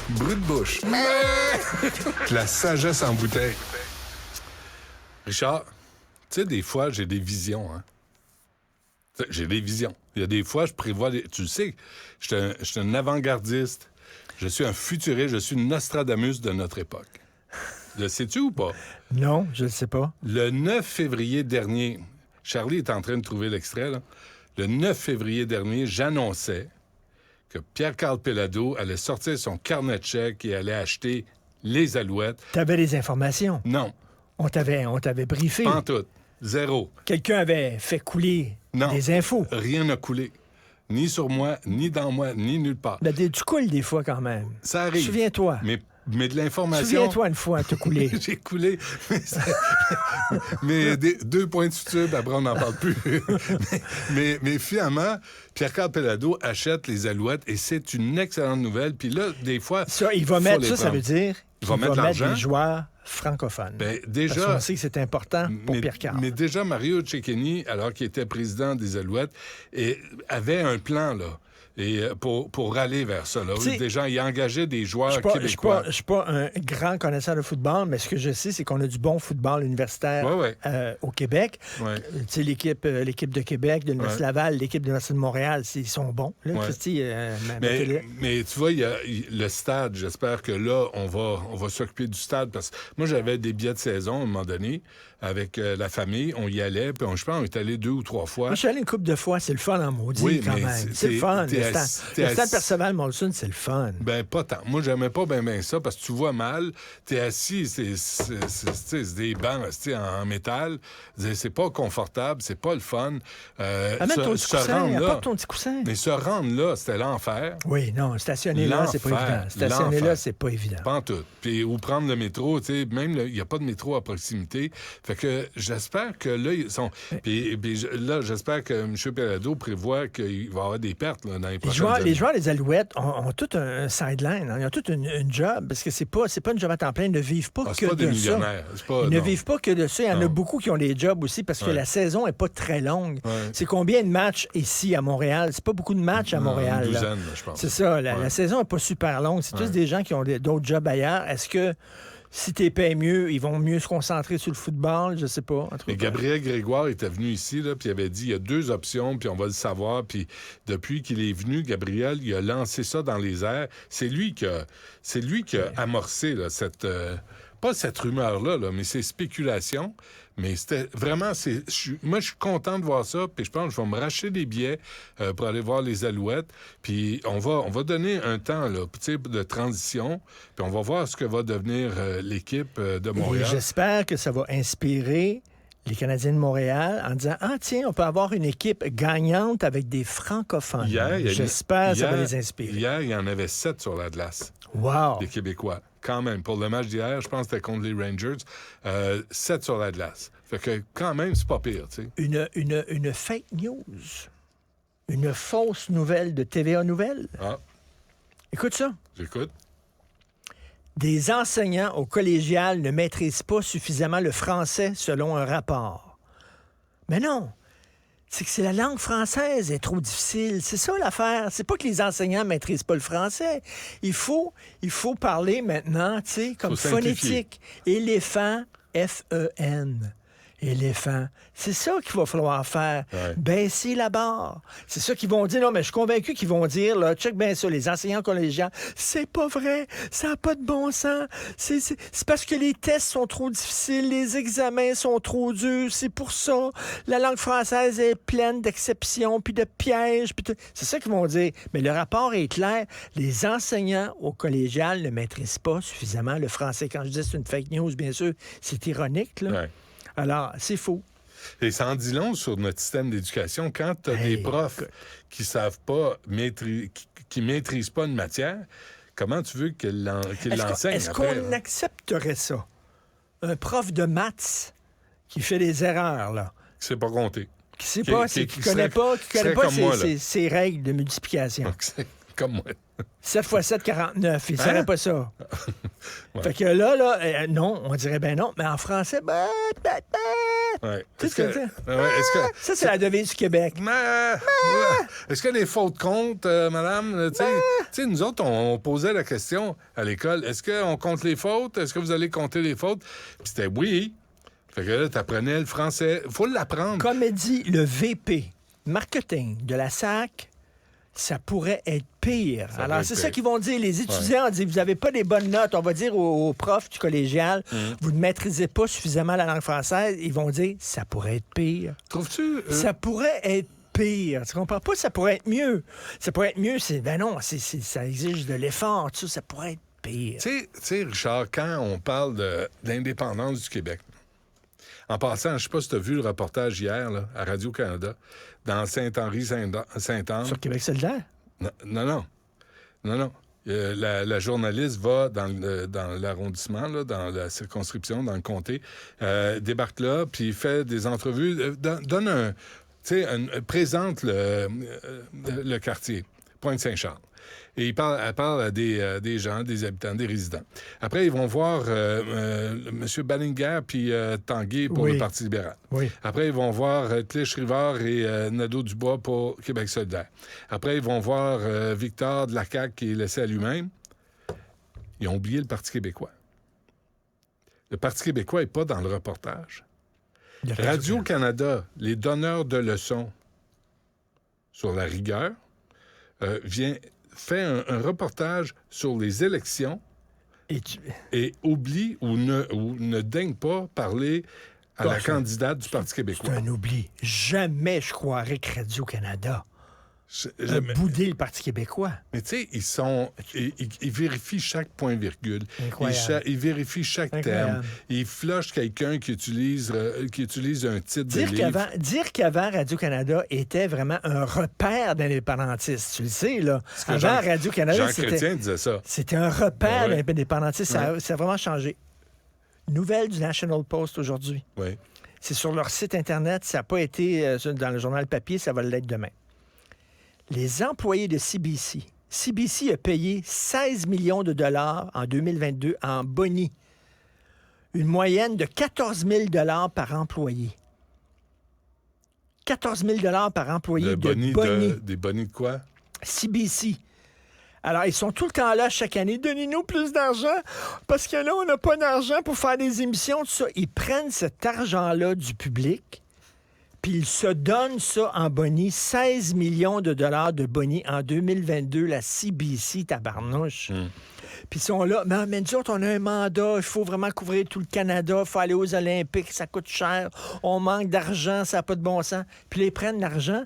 Brut de bouche. La sagesse en bouteille. Richard, tu sais, des fois, j'ai des visions, hein. J'ai des visions. Il y a des fois, je prévois... Tu le sais, je suis un avant-gardiste. Je suis un futuriste. Je suis Nostradamus de notre époque. Le sais-tu ou pas? Non, je ne sais pas. Le 9 février dernier, Charlie est en train de trouver l'extrait, là. Le 9 février dernier, j'annonçais que Pierre-Carl Péladeau allait sortir son carnet de chèques et allait acheter les Alouettes. T'avais des informations. Non. On t'avait briefé. Pas en tout. Zéro. Quelqu'un avait fait couler des infos. Rien n'a coulé. Ni sur moi, ni dans moi, ni nulle part. Ben, tu coules des fois quand même. Ça arrive. Souviens-toi. Mais de l'information... Souviens-toi une fois, t'as coulé. J'ai coulé. Mais 2 points de suture, après on n'en parle plus. mais finalement, Pierre-Carl Péladeau achète les Alouettes et c'est une excellente nouvelle. Puis là, des fois... Ça, il va mettre... Ça veut dire il va mettre des joueurs francophones. Ben, déjà, parce qu'on sait que c'est important pour Pierre-Carl. Mais déjà, Mario Cecchini, alors qu'il était président des Alouettes, avait un plan, là. Et pour aller vers ça, là. Déjà, il a engagé des joueurs québécois. Je suis pas un grand connaisseur de football, mais ce que je sais, c'est qu'on a du bon football universitaire au Québec. Ouais. Tu sais, l'équipe de Québec, de l'Université Laval, l'équipe de l'Université de Montréal, ils sont bons. Là, Christy, mais tu vois, il y a le stade. J'espère que là, on va s'occuper du stade. Parce que moi, j'avais des billets de saison à un moment donné avec la famille. On y allait. Puis je pense qu'on est allé 2 ou 3 fois. Moi, je suis allé une couple de fois. C'est le fun en maudit, quand même. C'est le fun. Le stade Perceval-Molson, c'est le fun. Ben, pas tant. Moi, j'aimais pas bien ça parce que tu vois mal. T'es assis, c'est des bancs en métal. C'est pas confortable, c'est pas le fun. Amène ton petit coussin, apporte ton petit coussin. Mais se rendre là, c'était l'enfer. Oui, non, stationner là, c'est pas évident. Stationner là, c'est pas évident. Pas en tout. Puis, ou prendre le métro, tu sais, même il n'y a pas de métro à proximité. Fait que j'espère que là, ils sont... Puis là, j'espère que M. Péladeau prévoit qu'il va y avoir des pertes là, dans les prochaines années. Les joueurs des Alouettes ont tout un sideline. Ils ont tout une job, parce que c'est pas une job à temps plein. Ils ne vivent pas que de ça. Ils ne vivent pas que de ça. Il y en a beaucoup qui ont des jobs aussi, parce que la saison n'est pas très longue. C'est combien de matchs ici à Montréal? C'est pas beaucoup de matchs à Montréal. Une douzaine, je pense. C'est ça. La saison n'est pas super longue. C'est tous des gens qui ont d'autres jobs ailleurs. Est-ce que si t'es payé mieux, ils vont mieux se concentrer sur le football? Je sais pas. Et Gabriel Grégoire était venu ici, là, puis il avait dit, il y a 2 options, puis on va le savoir. Puis depuis qu'il est venu, Gabriel, il a lancé ça dans les airs. C'est lui qui a amorcé là, pas cette rumeur-là, mais ces spéculations. Mais c'était vraiment... moi, je suis content de voir ça, puis je pense que je vais me racheter des billets pour aller voir les Alouettes. Puis on va donner un temps là, de transition, puis on va voir ce que va devenir l'équipe de Montréal. Et j'espère que ça va inspirer les Canadiens de Montréal en disant « Ah, tiens, on peut avoir une équipe gagnante avec des francophones. » J'espère que ça va les inspirer. Hier, il y en avait 7 sur la glace. Wow! Des Québécois. Quand même. Pour le match d'hier, je pense que c'était contre les Rangers. 7 sur la glace. Fait que quand même, c'est pas pire, tu sais. Une fake news. Une fausse nouvelle de TVA Nouvelles. Ah. Écoute ça. J'écoute. Des enseignants au collégial ne maîtrisent pas suffisamment le français selon un rapport. Mais non, c'est que la langue française est trop difficile. C'est ça l'affaire. C'est pas que les enseignants maîtrisent pas le français. Il faut parler maintenant, tu sais, comme phonétique. Éléphant, F-E-N. Éléphant. C'est ça qu'il va falloir faire. Ouais. Baisser la barre. C'est ça qu'ils vont dire. Non, mais je suis convaincu qu'ils vont dire, là, check bien ça, les enseignants collégiens, c'est pas vrai, ça n'a pas de bon sens. C'est parce que les tests sont trop difficiles, les examens sont trop durs, c'est pour ça. La langue française est pleine d'exceptions, puis de pièges, puis c'est ça qu'ils vont dire. Mais le rapport est clair. Les enseignants au collégial ne maîtrisent pas suffisamment le français. Quand je dis c'est une fake news, bien sûr, c'est ironique, là. Ouais. Alors, c'est faux. Et ça en dit long sur notre système d'éducation. Quand tu as des profs qui savent pas qui maîtrisent pas une matière, comment tu veux qu'ils l'enseignent? Est-ce qu'on accepterait ça? Un prof de maths qui fait des erreurs, là. Qui sait pas compter. Qui connaît pas ses règles de multiplication. Donc, c'est comme moi. 7 x 7, 49. Il ne saurait pas ça. Ouais. Fait que là, non, on dirait ben non, mais en français, Ouais. Tu sais ce que c'est? Est-ce que... Ça, c'est la devise du Québec. Est-ce que les fautes comptent, madame? Tu sais, nous autres, on posait la question à l'école. Est-ce qu'on compte les fautes? Est-ce que vous allez compter les fautes? Puis c'était oui. Fait que là, t'apprenais le français. Faut l'apprendre. Comme dit le VP marketing de la SAC, ça pourrait être pire. Ça Alors, pourrait c'est être ça pire. qu'ils vont dire. Les étudiants disent, vous n'avez pas des bonnes notes. On va dire aux profs du collégial, vous ne maîtrisez pas suffisamment la langue française. Ils vont dire, ça pourrait être pire. Trouves-tu? Ça pourrait être pire. Tu comprends pas? Ça pourrait être mieux. Ça pourrait être mieux, ça exige de l'effort. Tu sais, ça pourrait être pire. Tu sais, Richard, quand on parle de l'indépendance du Québec, en passant, je sais pas si tu as vu le reportage hier là, à Radio-Canada, dans Saint-Henri-Sainte-Anne. Sur Québec solidaire? Non. La journaliste va dans l'arrondissement, là, dans la circonscription, dans le comté, débarque là, puis fait des entrevues, présente le quartier, Pointe-Saint-Charles. Et elle parle à des gens, des habitants, des résidents. Après, ils vont voir M. Ballinger puis Tanguay pour le Parti libéral. Oui. Après, ils vont voir Clich-Rivard et Nadeau-Dubois pour Québec solidaire. Après, ils vont voir Victor de la CAQ qui est laissé à lui-même. Ils ont oublié le Parti québécois. Le Parti québécois n'est pas dans le reportage. Radio-Canada, les donneurs de leçons sur la rigueur, fait un reportage sur les élections et oublie ou ne daigne pas parler à la candidate du Parti québécois. C'est un oubli. Jamais je croirais que Radio-Canada a boudé le Parti québécois. Mais tu sais, ils vérifient chaque point-virgule. Ils vérifient chaque terme. Ils flushent quelqu'un qui utilise un titre de livre. Dire qu'avant, Radio-Canada était vraiment un repère d'indépendantistes. Tu le sais, là. Avant, Radio-Canada, Jean Chrétien disait ça. C'était un repère d'indépendantistes. Ça a vraiment changé. Nouvelle du National Post aujourd'hui. Oui. C'est sur leur site Internet. Ça n'a pas été dans le journal papier. Ça va l'être demain. Les employés de CBC. CBC a payé 16 millions de dollars en 2022 en boni. Une moyenne de 14 000 dollars par employé. 14 000 dollars par employé de boni. Des bonis de quoi? CBC. Alors, ils sont tout le temps là chaque année. Donnez-nous plus d'argent parce que là, on n'a pas d'argent pour faire des émissions, tout ça. Ils prennent cet argent-là du public puis ils se donnent ça en boni. 16 millions de dollars de boni en 2022, la CBC, tabarnouche. Puis ils sont là, mais nous autres, on a un mandat, il faut vraiment couvrir tout le Canada, il faut aller aux Olympiques, ça coûte cher, on manque d'argent, ça n'a pas de bon sens. Puis ils prennent l'argent,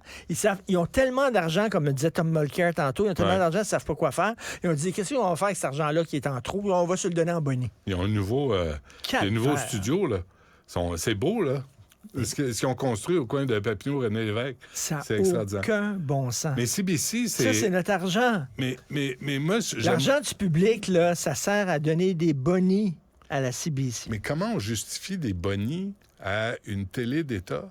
ils ont tellement d'argent, comme le disait Tom Mulcair tantôt, ils ont tellement d'argent, ils ne savent pas quoi faire. Ils ont dit, qu'est-ce qu'on va faire avec cet argent-là qui est en trou? On va se le donner en boni. Ils ont un nouveau studio, là. C'est beau, là. Ce qu'ils ont construit au coin de Papineau, René Lévesque. Ça n'a aucun bon sens. Mais CBC, c'est... Ça, c'est notre argent. Mais moi... L'argent du public, là, ça sert à donner des bonis à la CBC. Mais comment on justifie des bonis à une télé d'État?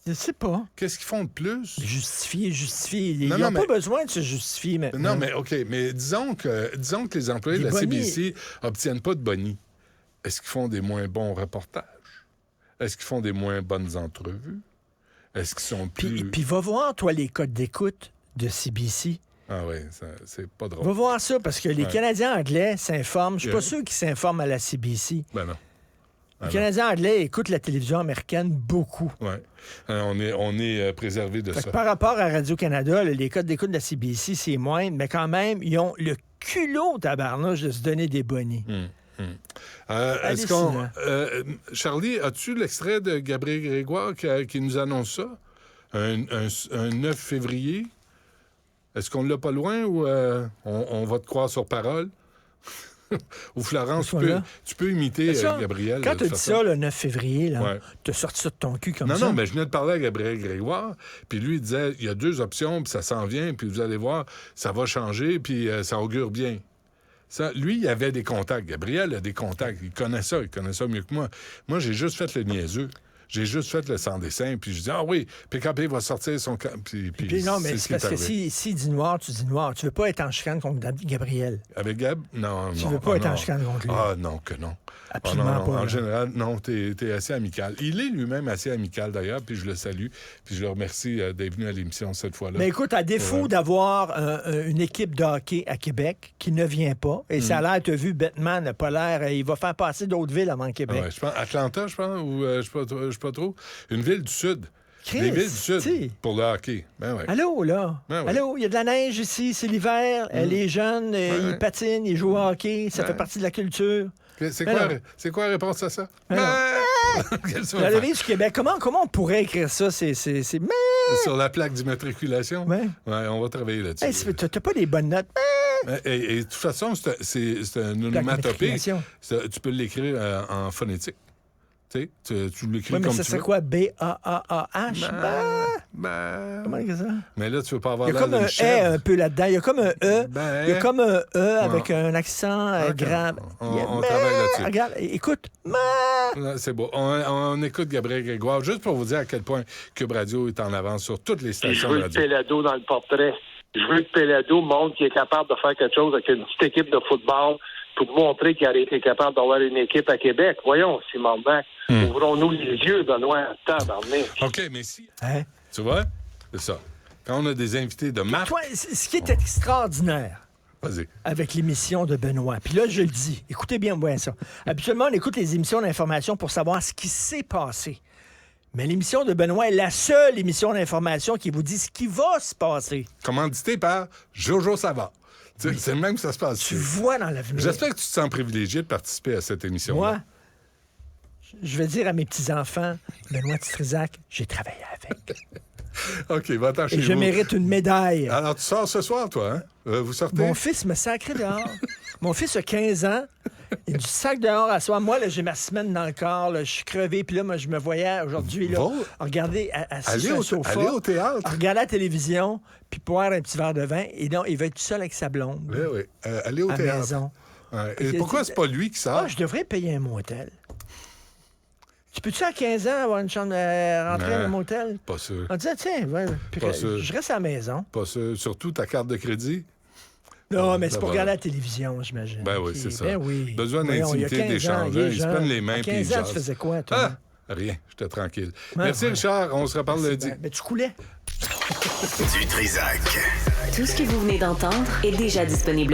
Je sais pas. Qu'est-ce qu'ils font de plus? Justifier. Ils n'ont pas besoin de se justifier maintenant. Non, mais OK. Mais disons que les employés de la CBC n'obtiennent pas de bonis. Est-ce qu'ils font des moins bons reportages? Est-ce qu'ils font des moins bonnes entrevues? Est-ce qu'ils sont plus... Puis va voir, toi, les codes d'écoute de CBC. Ah oui, c'est pas drôle. Va voir ça, parce que les Canadiens anglais s'informent. Je suis pas sûr qu'ils s'informent à la CBC. Ben non. Les Canadiens anglais écoutent la télévision américaine beaucoup. Oui. On est préservé de ça. Par rapport à Radio-Canada, les codes d'écoute de la CBC, c'est moindre, mais quand même, ils ont le culot, tabarnouche, de se donner des bonis. Charlie, as-tu l'extrait de Gabriel Grégoire qui nous annonce ça? Un 9 février? Est-ce qu'on l'a pas loin ou on va te croire sur parole? Ou Florence, tu peux imiter Gabriel. Quand tu as dit ça, le 9 février, tu as sorti ça de ton cul comme ça. Non, mais je venais de parler à Gabriel Grégoire, puis lui, il disait, il y a 2 options, puis ça s'en vient, puis vous allez voir, ça va changer, puis ça augure bien. Lui, il avait des contacts. Gabriel a des contacts. Il connaît ça mieux que moi. Moi, j'ai juste fait le niaiseux. J'ai juste fait le sans-dessin, puis je dis, ah oui, PKP va sortir son... Puis non, mais c'est parce que s'il dit noir, tu dis noir. Tu veux pas être en chicane contre Gabriel. Avec Gab? Non, Tu veux pas être en chicane contre lui. Ah non, que non. Absolument pas. En général, non, t'es assez amical. Il est lui-même assez amical, d'ailleurs, puis je le salue, puis je le remercie d'être venu à l'émission cette fois-là. Mais écoute, à défaut d'avoir une équipe de hockey à Québec qui ne vient pas, et ça a l'air, tu as vu, Bettman n'a pas l'air, il va faire passer d'autres villes avant Québec. Ouais, je pense Atlanta, ou je sais pas trop. Une ville du Sud. Chris, des villes du Sud pour le hockey. Ben ouais. Allô, là. Ben ouais. Allô, il y a de la neige ici, c'est l'hiver, les jeunes, ils patinent, ils jouent au hockey, ça fait partie de la culture. C'est quoi la réponse à ça? La levée du Québec, comment on pourrait écrire ça? C'est... Sur la plaque d'immatriculation? Ouais. Ouais, on va travailler là-dessus. Hey, t'as pas des bonnes notes? Et de toute façon, c'est une onomatopée. Tu peux l'écrire en phonétique. Tu l'écris comme tu veux. Mais ça serait quoi? B-A-A-A-H? Comment on dit ça? Mais là, tu veux pas avoir l'air d'une chèvre. Il y a comme un un peu là-dedans. Il y a comme un E. Il y a comme un E avec un accent grave. On travaille là-dessus. Regarde, écoute. C'est beau. On écoute Gabriel Grégoire, juste pour vous dire à quel point Cube Radio est en avance sur toutes les stations de radio. Je veux que Pelado dans le portrait. Je veux que Pelado montre qu'il est capable de faire quelque chose avec une petite équipe de football pour montrer qu'il a été capable d'avoir une équipe à Québec. Voyons, Simon Mac. Ouvrons-nous les yeux, Benoît. OK, mais si. Hein? Tu vois? C'est ça. Quand on a des invités de marque... Toi, ce qui est extraordinaire avec l'émission de Benoît, puis là, je le dis, écoutez bien ça. Habituellement, on écoute les émissions d'information pour savoir ce qui s'est passé. Mais l'émission de Benoît est la seule émission d'information qui vous dit ce qui va se passer. Commandité par Jojo Savard. Oui. C'est même que ça se passe. Tu vois dans l'avenir. J'espère que tu te sens privilégié de participer à cette émission-là. Moi, je vais dire à mes petits-enfants, Benoît Trizac, j'ai travaillé avec. OK, va-t'en chez vous. Et je mérite une médaille. Alors, tu sors ce soir, toi, hein? Vous sortez? Mon fils me sacré dehors. Mon fils a 15 ans. Il a du sac dehors à soir. Moi, là, j'ai ma semaine dans le corps. Là, je suis crevé. Puis là, moi, je me voyais aujourd'hui là, regarder assis sur un sofa. Aller au théâtre. Regarder la télévision, puis boire un petit verre de vin. Et non, il va être tout seul avec sa blonde. Oui. Aller au théâtre. À la maison. Ouais. Et pourquoi c'est pas lui qui sort? Je devrais payer un motel. Tu peux-tu à 15 ans avoir une chambre rentrer dans un motel? Pas sûr. On disait, tiens, je reste à la maison. Pas sûr. Surtout ta carte de crédit? Non, mais c'est pour regarder la télévision, j'imagine. Ben oui, c'est ça. Ben oui. Besoin d'intimité, d'échange. Ils se prennent les mains puis ils 15 ans, tu faisais quoi, toi? Rien. J'étais tranquille. Merci, Richard. On se reparle lundi. Ben, tu coulais. Du Trizac. Tout ce que vous venez d'entendre est déjà disponible